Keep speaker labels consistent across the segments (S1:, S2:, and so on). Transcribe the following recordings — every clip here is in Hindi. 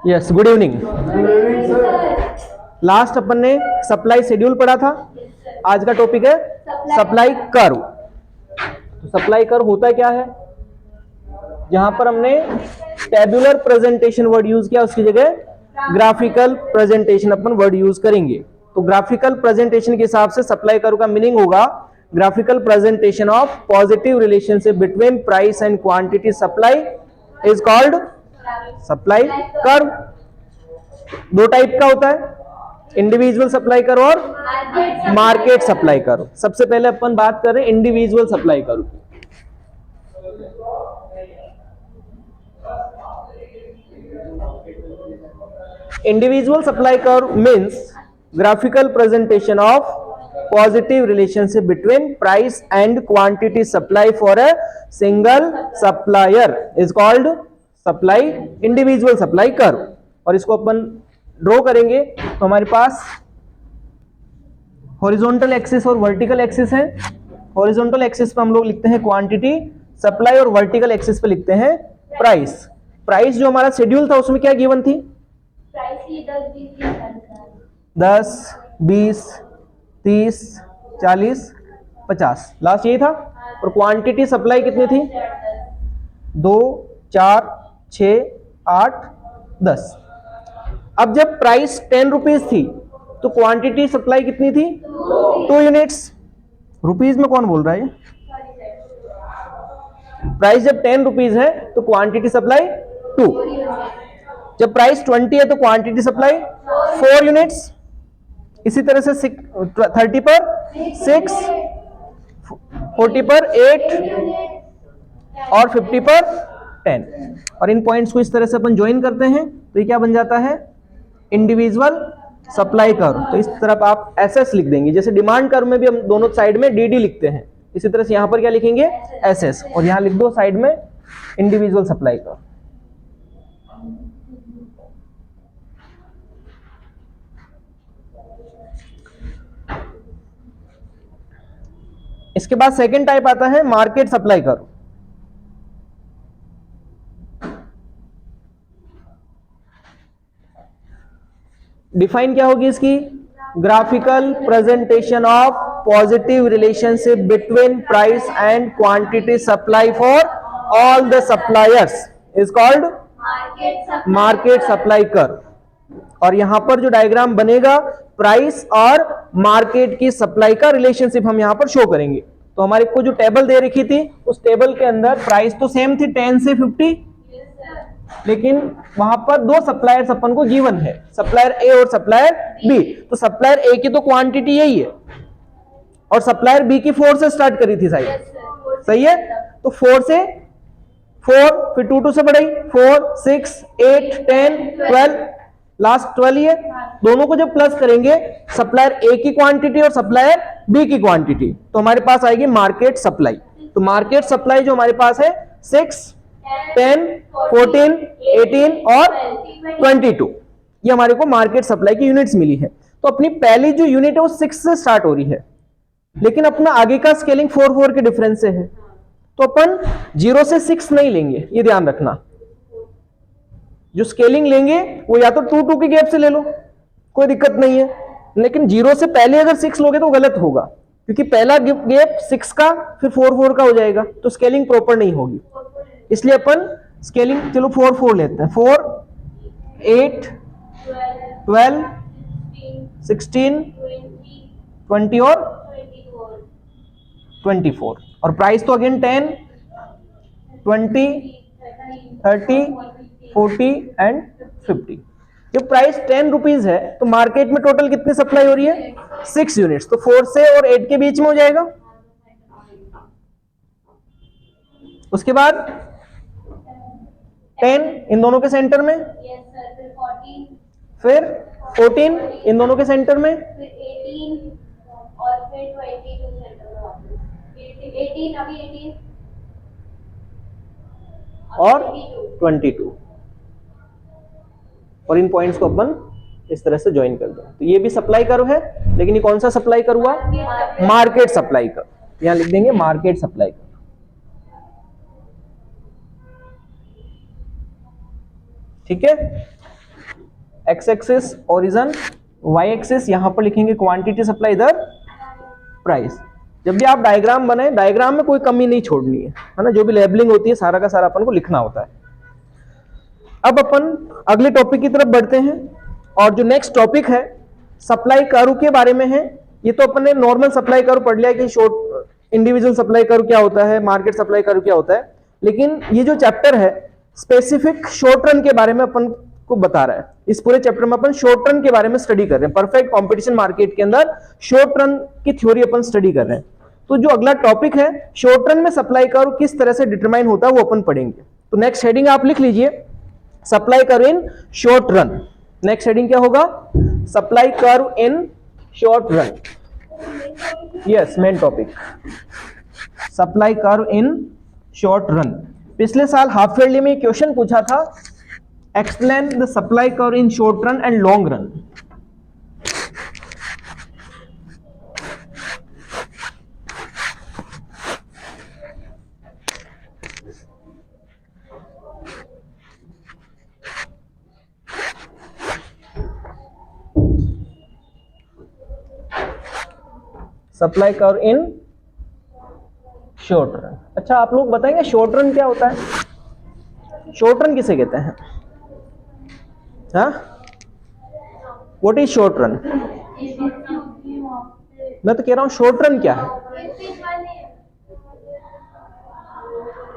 S1: Yes, good evening. लास्ट अपन ने सप्लाई शेड्यूल पढ़ा था। आज का टॉपिक है सप्लाई कर्व। तो सप्लाई कर्व होता क्या है? जहां पर हमने टेबुलर प्रेजेंटेशन वर्ड यूज किया, उसकी जगह ग्राफिकल प्रेजेंटेशन अपन वर्ड यूज करेंगे। तो ग्राफिकल प्रेजेंटेशन के हिसाब से सप्लाई कर्व का मीनिंग होगा graphical presentation of positive relationship between price and quantity supply is called supply curve. दो टाइप का होता है, इंडिविजुअल सप्लाई कर्व और मार्केट सप्लाई कर्व। सबसे पहले अपन बात कर रहे हैं इंडिविजुअल सप्लाई कर्व की। Individual supply curve means graphical presentation of positive relationship between price and quantity supply for a single supplier is called supply individual supply curve। और इसको अपन ड्रॉ करेंगे तो हमारे पास हॉरिजॉन्टल एक्सिस और वर्टिकल एक्सिस है। हॉरिजॉन्टल एक्सिस पे हम लोग लिखते हैं क्वांटिटी सप्लाई और वर्टिकल एक्सिस पे लिखते हैं प्राइस। प्राइस जो हमारा शेड्यूल था उसमें क्या गिवन थी? 10, 20, 30, 40, 50, लास्ट यही था। और क्वांटिटी सप्लाई कितनी थी? 2, 4, 6, 8, 10। अब जब प्राइस 10 रुपीज थी तो क्वांटिटी सप्लाई कितनी थी? 2 यूनिट्स। रुपीज में कौन बोल रहा है? प्राइस जब 10 रुपीज है तो क्वांटिटी सप्लाई 2। जब प्राइस 20 है तो क्वांटिटी सप्लाई 4 यूनिट्स। इसी तरह से 30 पर 6, 40 पर 8 और 50 पर 10। और इन पॉइंट्स को इस तरह से अपन ज्वाइन करते हैं तो ये क्या बन जाता है? Individual supply curve. तो इस तरफ आप एसएस लिख देंगे, जैसे डिमांड कर्व में भी हम दोनों साइड में डीडी लिखते हैं, इसी तरह से यहां पर क्या लिखेंगे? एसएस। और यहां लिख दो साइड में इंडिविजुअल सप्लाई कर्व। इसके बाद सेकेंड टाइप आता है मार्केट सप्लाई कर्व। डिफाइन क्या होगी इसकी? Graphical presentation of positive relationship between price and quantity supply for all the suppliers is called market supply curve. और यहां पर जो डायग्राम बनेगा प्राइस और मार्केट की सप्लाई का रिलेशनशिप हम यहां पर शो करेंगे। तो हमारे को जो टेबल दे रखी थी उस टेबल के अंदर प्राइस तो सेम थी 10 से 50, लेकिन वहां पर दो सप्लायर्स अपन को गिवन है, सप्लायर ए और सप्लायर बी। तो सप्लायर ए की तो क्वांटिटी यही है और सप्लायर बी की 4 से स्टार्ट करी थी शायद, सही है? तो 4 से 4, फिर 2 से बढ़ाई 4, 6, 8, 10, 12, लास्ट 12 ही है। दोनों को जब प्लस करेंगे सप्लायर ए की क्वांटिटी और सप्लायर बी की क्वांटिटी, तो हमारे पास आएगी मार्केट सप्लाई। तो मार्केट सप्लाई जो हमारे पास है 6, 10, 14, 18 और 22, ये हमारे को मार्केट सप्लाई की यूनिट्स मिली है। तो अपनी पहली जो यूनिट है वो 6 से स्टार्ट हो रही है, लेकिन अपना आगे का स्केलिंग 4 के डिफरेंस से है, तो अपन 0 से 6 नहीं लेंगे, ये ध्यान रखना। जो स्केलिंग लेंगे वो या तो 2 के गैप से ले लो, कोई दिक्कत नहीं है, लेकिन 0 से पहले अगर 6 लोगे तो गलत होगा, क्योंकि पहला गैप 6 का फिर 4 का हो जाएगा, तो स्केलिंग प्रॉपर नहीं होगी। इसलिए अपन स्केलिंग चलो 4 लेते हैं। 4, 8, 12, 16, 20 और 24। और प्राइस तो अगेन 10, 20, 30, 40 एंड 50। जब प्राइस 10 रुपीज है तो मार्केट में टोटल कितनी सप्लाई हो रही है? 6 यूनिट्स। तो 4 से और 8 के बीच में हो जाएगा। उसके बाद 10 इन दोनों के सेंटर में, फिर 14 इन दोनों के सेंटर में,
S2: फिर 18 और फिर 22 सेंटर में वापस 18 अभी 18
S1: और 22। और इन पॉइंट्स को अपन इस तरह से ज्वाइन कर दो। तो ये भी सप्लाई कर्व है, लेकिन ये कौन सा सप्लाई कर्व हुआ? Market supply curve. यहां लिख देंगे मार्केट सप्लाई कर्व। ठीक है, X axis origin, Y axis यहां पर लिखेंगे क्वांटिटी सप्लाई, इधर प्राइस। जब भी आप डायग्राम बनाए, डायग्राम में कोई कमी नहीं छोड़नी है ना, जो भी लेबलिंग होती है सारा का सारा अपन को लिखना होता है। अब अपन अगले टॉपिक की तरफ बढ़ते हैं, और जो नेक्स्ट टॉपिक है सप्लाई कर्व के बारे में है। ये तो अपन ने नॉर्मल सप्लाई कर्व पढ़ लिया कि शॉर्ट इंडिविजुअल सप्लाई कर्व क्या होता है, मार्केट सप्लाई कर्व क्या होता है, लेकिन ये जो चैप्टर है स्पेसिफिक शॉर्ट रन के बारे में अपन को बता रहा है। इस पूरे चैप्टर में अपन शॉर्ट रन के बारे में स्टडी कर रहे हैं, परफेक्ट कंपटीशन मार्केट के अंदर शॉर्ट रन की थ्योरी अपन स्टडी कर रहे हैं। तो जो अगला टॉपिक है शॉर्ट रन में सप्लाई कर्व किस तरह से डिटरमाइन होता है वो अपन पढ़ेंगे। तो नेक्स्ट हेडिंग आप लिख लीजिए, supply curve in short run. Next heading क्या होगा, supply curve in short run. Yes, main topic supply curve in short run. पिछले साल हाफ ईयरली में क्वेश्चन पूछा था, explain the supply curve in short run and long run. Supply curve in short run. अच्छा, आप लोग बताएंगे शॉर्ट रन क्या होता है, शॉर्ट रन किसे कहते हैं? हाँ, व्हाट इज शॉर्ट रन? मैं तो कह रहा हूं शॉर्ट रन क्या है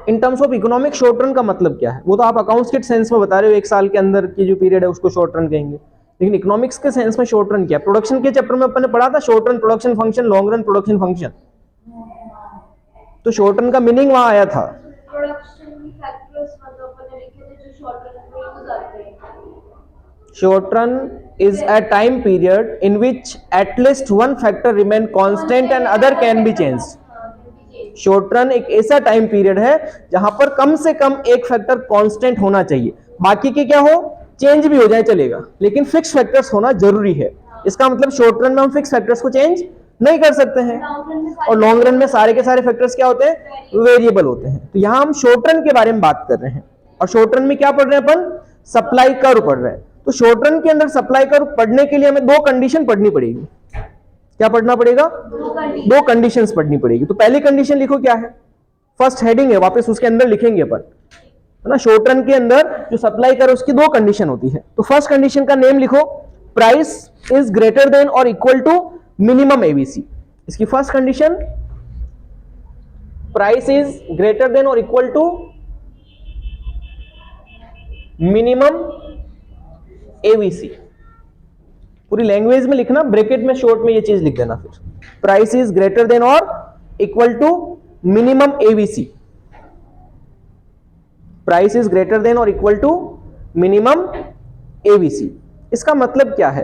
S1: in terms of economic. Short run का मतलब क्या है वो तो आप अकाउंट्स के सेंस में बता रहे हो, एक साल के अंदर की जो पीरियड है उसको शॉर्ट रन कहेंगे, लेकिन इकोनॉमिक्स के सेंस में शॉर्ट रन क्या है? प्रोडक्शन के चैप्टर में अपन ने पढ़ा था short run production function, long run production function. तो शॉर्ट रन का मीनिंग वहां आया था।
S2: प्रोडक्शन फैक्टर्स मतलब अपन लिखे थे जो शॉर्ट रन में यूज आते हैं।
S1: Short run is a time period in which at least one factor remain constant and other can be changed. Short run एक ऐसा टाइम पीरियड है जहां पर कम से कम एक फैक्टर कांस्टेंट होना चाहिए, बाकी के क्या हो चेंज भी हो जाए चलेगा, लेकिन फिक्स फैक्टर्स होना जरूरी है। इसका मतलब शॉर्ट रन में हम फिक्स फैक्टर्स को चेंज नहीं कर सकते हैं, और लॉन्ग रन में सारे के सारे फैक्टर्स क्या होते हैं, वेरिएबल होते हैं। तो यहां हम शॉर्ट रन के बारे में बात कर रहे हैं, और शॉर्ट रन में क्या पढ़ रहे हैं अपन, सप्लाई कर्व पढ़ रहे हैं। तो शॉर्ट रन के अंदर सप्लाई कर्व पढ़ने के लिए हमें दो कंडीशन पढ़नी पड़ेगी। क्या पढ़ना पड़ेगा, दो कंडीशंस पढ़नी पड़ेगी। तो पहली कंडीशन लिखो क्या है, फर्स्ट हेडिंग है, वापस उसके अंदर लिखेंगे अपन, है ना। शॉर्ट रन के अंदर जो सप्लाई कर्व उसकी दो कंडीशन होती है। तो फर्स्ट कंडीशन का नेम लिखो, प्राइस इज ग्रेटर देन और इक्वल टू मिनिमम एबीसी। इसकी first condition price is greater than और इक्वल टू मिनिमम एबीसी। पूरी लैंग्वेज में लिखना, ब्रैकेट में शॉर्ट में ये चीज लिख देना, फिर प्राइस इज ग्रेटर देन और equal to minimum ABC. Price is greater than और इक्वल टू मिनिमम एबीसी। इसका मतलब क्या है,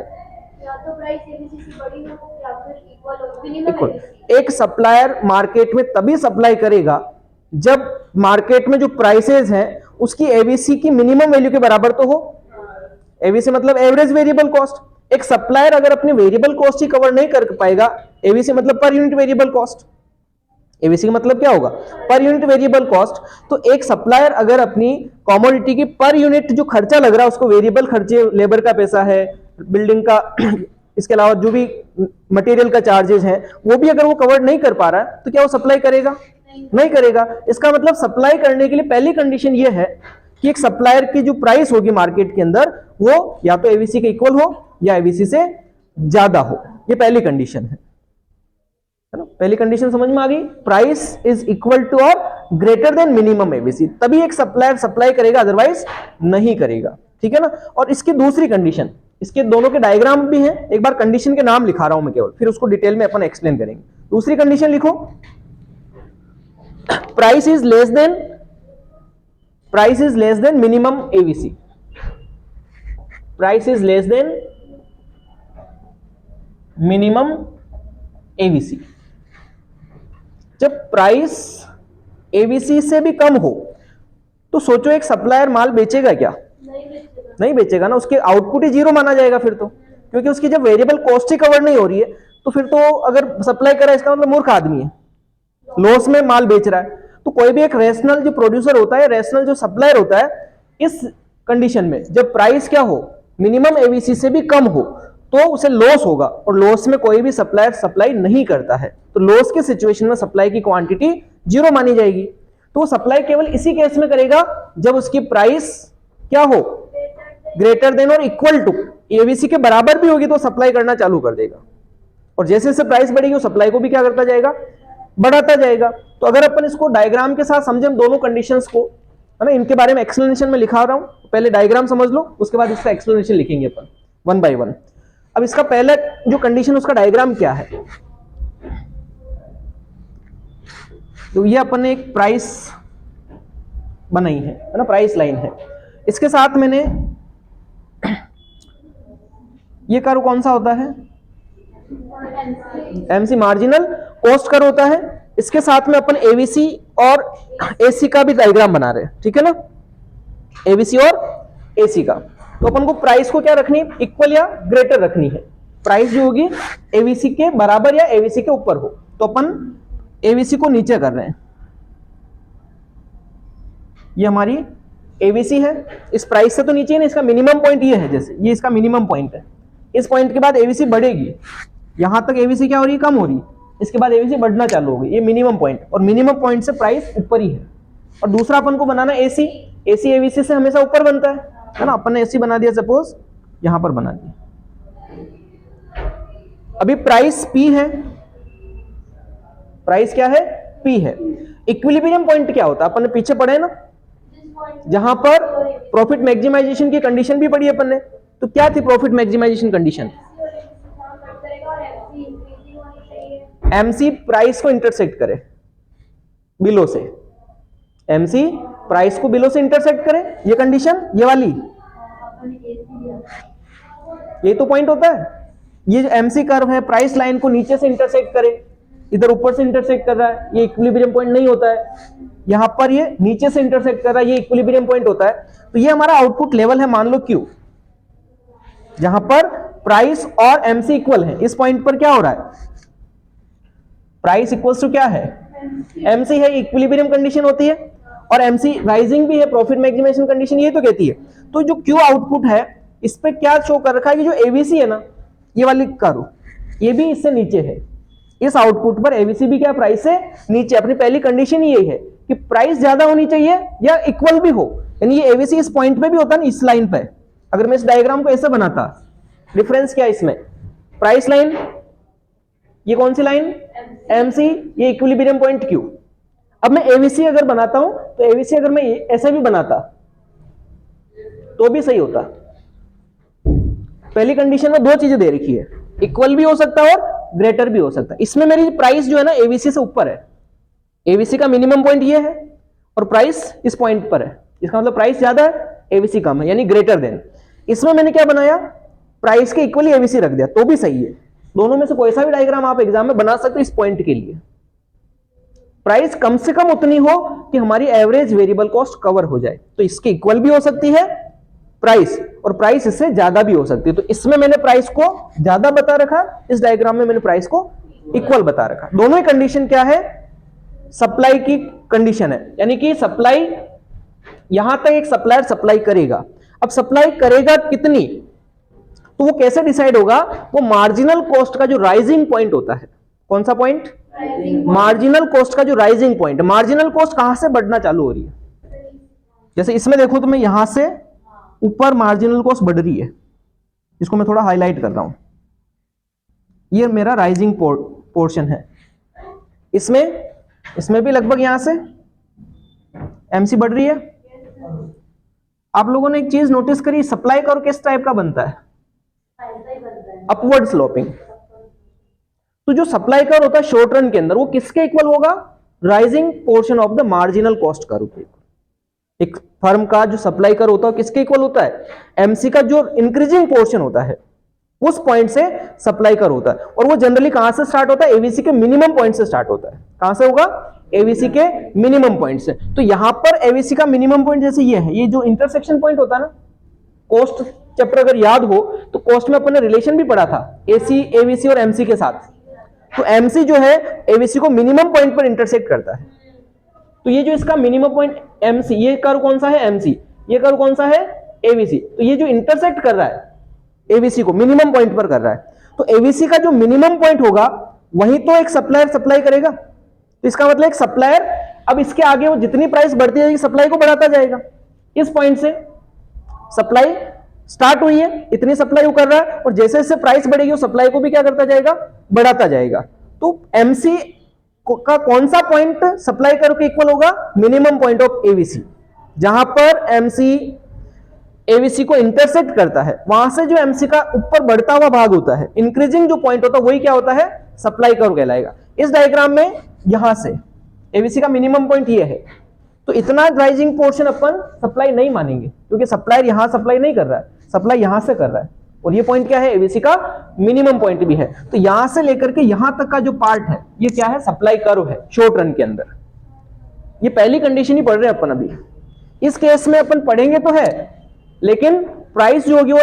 S2: या तो प्राइस एबीसी से बड़ी हो या फिर इक्वल हो, मिनिमम
S1: इक्वल। एक सप्लायर मार्केट में तभी सप्लाई करेगा जब मार्केट में जो प्राइसेस हैं उसकी एबीसी की मिनिमम वैल्यू के बराबर तो हो। एबीसी मतलब एवरेज वेरिएबल कॉस्ट। एक सप्लायर अगर अपनी वेरिएबल कॉस्ट ही कवर नहीं कर पाएगा, एबीसी मतलब per unit variable cost, ABC का मतलब क्या होगा, पर यूनिट वेरिएबल कॉस्ट। तो एक सप्लायर अगर अपनी कमोडिटी की पर यूनिट जो खर्चा लग रहा है उसको, वेरिएबल खर्चे, लेबर का पैसा है, बिल्डिंग का इसके अलावा जो भी मटेरियल का चार्जेस है, वो भी अगर वो कवर नहीं कर पा रहा है तो क्या वो सप्लाई करेगा, नहीं करेगा। इसका मतलब सप्लाई करने के लिए पहली कंडीशन ये है कि एक सप्लायर की जो प्राइस होगी मार्केट के अंदर वो या तो एबीसी के इक्वल हो या एबीसी से ज्यादा हो। ये पहली कंडीशन है ना। पहली कंडीशन समझ में आ गई, प्राइस इज इक्वल टू और ग्रेटर देन मिनिमम एबीसी, तभी एक सप्लायर सप्लाई करेगा, अदरवाइज नहीं करेगा। ठीक है ना। और इसकी दूसरी कंडीशन, इसके दोनों के डायग्राम भी हैं, एक बार कंडीशन के नाम लिखा रहा हूं मैं केवल, फिर उसको डिटेल में अपन एक्सप्लेन करेंगे। दूसरी कंडीशन लिखो, price is less than minimum ABC. Price is less than minimum ABC. जब प्राइस एबीसी से भी कम हो तो सोचो एक सप्लायर माल बेचेगा क्या, नहीं बेचेगा ना, उसके आउटपुट ही जीरो माना जाएगा फिर तो, क्योंकि उसकी जब वेरिएबल कॉस्ट ही कवर नहीं हो रही है तो फिर तो अगर सप्लाई करा इसका मतलब मूर्ख आदमी है, लॉस में माल बेच रहा है। तो कोई भी एक रेशनल जो प्रोड्यूसर होता है, रेशनल जो सप्लायर होता है, इस कंडीशन में जब प्राइस क्या हो, मिनिमम एवीसी से भी कम हो, तो उसे लॉस होगा, और लॉस में कोई भी सप्लायर सप्लाई नहीं करता है, तो लॉस के सिचुएशन में सप्लाई की क्वांटिटी 0 मानी जाएगी। तो वो सप्लाई केवल इसी केस में करेगा जब उसकी प्राइस क्या हो, ग्रेटर देन और इक्वल टू एवीसी के बराबर भी होगी तो सप्लाई करना चालू कर देगा, और जैसे जैसे प्राइस बढ़ेगी वो सप्लाई को भी क्या करता जाएगा, बढ़ाता जाएगा। तो अगर अपन इसको डायग्राम के साथ समझें दोनों कंडीशंस को, है ना, इनके बारे में एक्सप्लेनेशन में लिखा रहा हूं, पहले डायग्राम समझ लो, उसके बाद इसका एक्सप्लेनेशन लिखेंगे अपन वन बाय वन। अब इसका पहला जो कंडीशन उसका डायग्राम क्या है, तो ये अपन ने एक प्राइस बनाई है ना, प्राइस लाइन है, इसके साथ मैंने ये कर्व कौन सा होता है, एमसी मार्जिनल कॉस्ट कर्व होता है, इसके साथ में अपन एवीसी और एसी का भी डायग्राम बना रहे हैं, ठीक है ना, एवीसी और एसी का। तो अपन को प्राइस को क्या रखनी है, इक्वल या ग्रेटर रखनी है, प्राइस जो होगी एवीसी के बराबर या एवीसी के ऊपर हो, तो अपन एवीसी को नीचे कर रहे हैं, ये हमारी एवीसी है, इस प्राइस से तो नीचे है ना, इसका मिनिमम पॉइंट ये है, जैसे ये इसका मिनिमम पॉइंट है, इस पॉइंट के बाद एवीसी बढ़ेगी, यहां तक एवीसी क्या हो रही है, कम हो रही है, इसके बाद एवीसी बढ़ना चालू होगी, ये मिनिमम पॉइंट, और मिनिमम पॉइंट से प्राइस ऊपर ही है। और दूसरा अपन को बनाना एसी, एसी एवीसी से हमेशा ऊपर बनता है ना, अपन ने एसी बना दिया, सपोज यहां पर बना दिया। अभी प्राइस पी है, प्राइस क्या है, पी है। इक्विलिब्रियम पॉइंट क्या होता है, अपन ने पीछे पढ़े ना, जहां पर प्रॉफिट मैक्सिमाइजेशन की कंडीशन भी पढ़ी अपन ने, तो क्या थी profit maximisation condition, MC price को इंटरसेक्ट करे बिलो से, एमसी प्राइस को बिलो से इंटरसेक्ट करे, ये कंडीशन, ये वाली, ये तो पॉइंट होता है, ये जो एमसी कर्व है प्राइस लाइन को नीचे से इंटरसेक्ट करे, इधर ऊपर से इंटरसेक्ट कर रहा है, ये इक्विलिब्रियम पॉइंट नहीं होता है, यहां पर ये नीचे से इंटरसेक्ट कर रहा है, ये इक्विलिब्रियम पॉइंट होता है। तो ये हमारा आउटपुट लेवल है, मान लो क्यू, जहां पर प्राइस और एमसी इक्वल है, इस पॉइंट पर क्या हो रहा है, प्राइस इक्वल्स टू क्या है, एमसी है, इक्विलिब्रियम कंडीशन होती है, और एमसी राइजिंग भी है, प्रॉफिट मैक्सिमाइजेशन कंडीशन ये तो कहती है। तो जो क्यू आउटपुट है इस पे क्या शो कर रखा है कि जो एवीसी है ना, ये वाली कर्व, ये भी इससे नीचे है, इस आउटपुट पर एवीसी भी क्या, प्राइस से नीचे। अपनी पहली कंडीशन यही है कि प्राइस ज्यादा होनी चाहिए या इक्वल भी हो, यानी ये एवीसी इस पॉइंट पे भी होता है, इस लाइन पे। अगर मैं इस डायग्राम को ऐसे बनाता, डिफरेंस क्या है इसमें, प्राइस लाइन, ये कौन सी लाइन, एमसी, ये इक्विलिब्रियम पॉइंट क्यू। अब मैं एवीसी अगर बनाता हूं, तो एवीसी अगर मैं ऐसे भी बनाता तो भी सही होता। पहली कंडीशन में दो चीजें दे रखी है, इक्वल भी हो सकता है और ग्रेटर भी हो सकता है। इसमें मेरी प्राइस जो है ना एवीसी से ऊपर है, एवीसी का मिनिमम पॉइंट ये है और प्राइस इस पॉइंट पर है, इसका मतलब प्राइस ज्यादा है, एवीसी कम है, यानी ग्रेटर देन। इसमें मैंने क्या बनाया, प्राइस के इक्वली एवीसी रख दिया, तो भी सही है। दोनों में से कोई सा भी डायग्राम आप एग्जाम में बना सकते हो इस पॉइंट के लिए। प्राइस कम से कम उतनी हो कि हमारी एवरेज वेरिएबल कॉस्ट कवर हो जाए, तो इसके इक्वल भी हो सकती है प्राइस, और प्राइस इससे ज्यादा भी हो सकती है। तो इसमें मैंने प्राइस को ज्यादा बता रखा, इस डायग्राम में मैंने प्राइस को इक्वल बता रखा। दोनों ही कंडीशन क्या है, सप्लाई की कंडीशन है, यानी कि सप्लाई, यहां तक एक सप्लायर सप्लाई करेगा। अब सप्लाई करेगा कितनी, तो वो कैसे डिसाइड होगा, वो मार्जिनल कॉस्ट का जो राइजिंग पॉइंट होता है, कौन सा पॉइंट, मार्जिनल कॉस्ट का जो राइजिंग पॉइंट। मार्जिनल कॉस्ट कहां से बढ़ना चालू हो रही है, जैसे इसमें देखो तो मैं यहां से ऊपर मार्जिनल कॉस्ट बढ़ रही है, इसको मैं थोड़ा हाईलाइट कर रहा हूं, ये मेरा राइजिंग पोर्शन है। इसमें भी लगभग यहां से एमसी बढ़ रही है। आप लोगों ने एक चीज नोटिस करी, सप्लाई कर्व किस टाइप का बनता है, अपवर्ड स्लोपिंग। तो जो सप्लाई कर्व होता है शॉर्ट रन के अंदर, वो किसके इक्वल होगा, rising portion of the marginal cost curve के। एक फर्म का जो सप्लाई कर्व होता है किसके इक्वल होता है, एमसी का जो इंक्रीजिंग पोर्शन होता है उस पॉइंट से सप्लाई कर्व होता है। और वो जनरली कहां से स्टार्ट होता है, एवीसी के मिनिमम पॉइंट से स्टार्ट होता है। कहां से होगा, एवीसी के मिनिमम पॉइंट से। तो यहां पर एवीसी का मिनिमम पॉइंट जैसे ये है, ये जो इंटरसेक्शन पॉइंट होता है ना, कॉस्ट चैप्टर अगर याद हो तो कॉस्ट में अपन ने रिलेशन भी पढ़ा था एसी, एवीसी और एमसी के साथ। तो एमसी जो है एवीसी को मिनिमम पॉइंट पर इंटरसेक्ट करता है। तो ये जो इसका मिनिमम पॉइंट एमसी, ये कर्व कौन सा है, एमसी, ये कर्व कौन सा है, एबीसी, तो ये जो इंटरसेक्ट कर रहा है एबीसी को मिनिमम पॉइंट पर कर रहा है, तो एबीसी का जो मिनिमम पॉइंट होगा वही तो एक सप्लायर सप्लाई करेगा। तो इसका मतलब एक सप्लायर अब इसके आगे वो जितनी प्राइस बढ़ती जाएगी सप्लाई को बढ़ाता जाएगा। इस पॉइंट से सप्लाई स्टार्ट हुई है, इतनी सप्लाई वो कर रहा है, और जैसे जैसे प्राइस बढ़ेगी वो सप्लाई को भी क्या करता जाएगा, बढ़ाता जाएगा। तो एमसी का कौन सा पॉइंट सप्लाई कर्व के इक्वल होगा, मिनिमम पॉइंट ऑफ एबीसी, जहां पर एमसी एबीसी को इंटरसेक्ट करता है, वहां से जो एमसी का ऊपर बढ़ता हुआ भाग होता है, इंक्रीजिंग जो पॉइंट होता है, वही क्या होता है, सप्लाई कर्व कहलाएगा। इस डायग्राम में यहां से एबीसी का मिनिमम पॉइंट ये है, तो इतना राइजिंग पोर्शन अपन सप्लाई नहीं मानेंगे, क्योंकि सप्लायर यहां सप्लाई नहीं कर रहा है, सप्लाई यहां से कर रहा है, और ये पॉइंट क्या है, एबीसी का मिनिमम पॉइंट भी है। तो यहां से लेकर के यहां तक का जो पार्ट है ये क्या है, सप्लाई कर्व है शॉर्ट रन के अंदर। ये पहली कंडीशन ही पढ़ रहे हैं अपन अभी। इस केस में अपन पढ़ेंगे तो है, लेकिन प्राइस जो होगी वो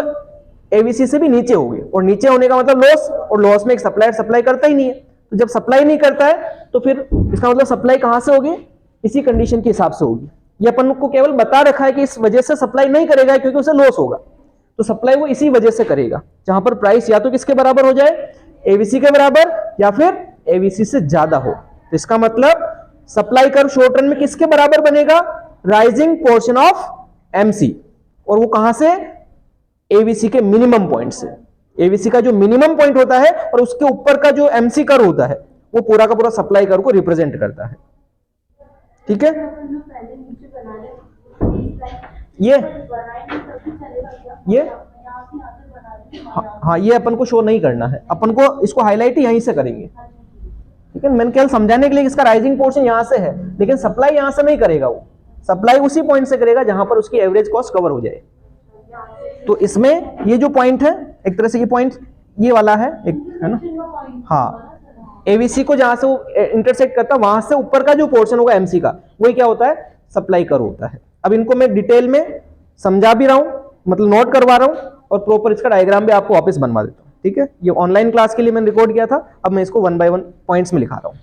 S1: एबीसी से भी नीचे होगी, और नीचे होने का मतलब लॉस, और लॉस में एक सप्लायर सप्लाई करता ही नहीं है। तो जब सप्लाई नहीं करता है तो फिर इसका मतलब सप्लाई कहां से होगी, इसी कंडीशन के हिसाब से होगी। ये अपन को केवल बता रखा है कि इस वजह से सप्लाई नहीं करेगा क्योंकि उसे लॉस होगा, तो सप्लाई वो इसी वजह से करेगा जहां पर प्राइस या तो किसके बराबर हो जाए, एबीसी के बराबर, या फिर एबीसी से ज्यादा हो। तो इसका मतलब सप्लाई कर्व शॉर्ट रन में किसके बराबर बनेगा, राइजिंग पोर्शन ऑफ एमसी, और वो कहां से, एबीसी के मिनिमम पॉइंट से। एबीसी का जो मिनिमम पॉइंट होता है और उसके ऊपर का जो एमसी कर्व होता है वो पूरा का पूरा सप्लाई कर्व को रिप्रेजेंट करता है। ठीक है, ये हाँ ये अपन को शो नहीं करना है, अपन को इसको हाईलाइट यहीं से करेंगे। ठीक है, मैंने केवल समझाने के लिए इसका राइजिंग पोर्शन यहां से है, लेकिन सप्लाई यहां से नहीं करेगा, वो सप्लाई उसी पॉइंट से करेगा जहां पर उसकी एवरेज कॉस्ट कवर हो जाए। तो इसमें ये जो पॉइंट है, एक तरह से ये पॉइंट ये वाला है, एक है ना, हाँ, एबीसी को जहां से वो इंटरसेक्ट करता है वहां से ऊपर का जो पोर्शन होगा एमसी का, वही क्या होता है, सप्लाई कर्व होता है। अब इनको मैं डिटेल में समझा भी रहा हूं, मतलब नोट करवा रहा हूं, और प्रॉपर इसका डायग्राम भी आपको वापस बनवा देता हूं। ठीक है, ये ऑनलाइन क्लास के लिए मैंने रिकॉर्ड किया था, अब मैं इसको 1 by 1 पॉइंट्स में लिखा रहा हूं।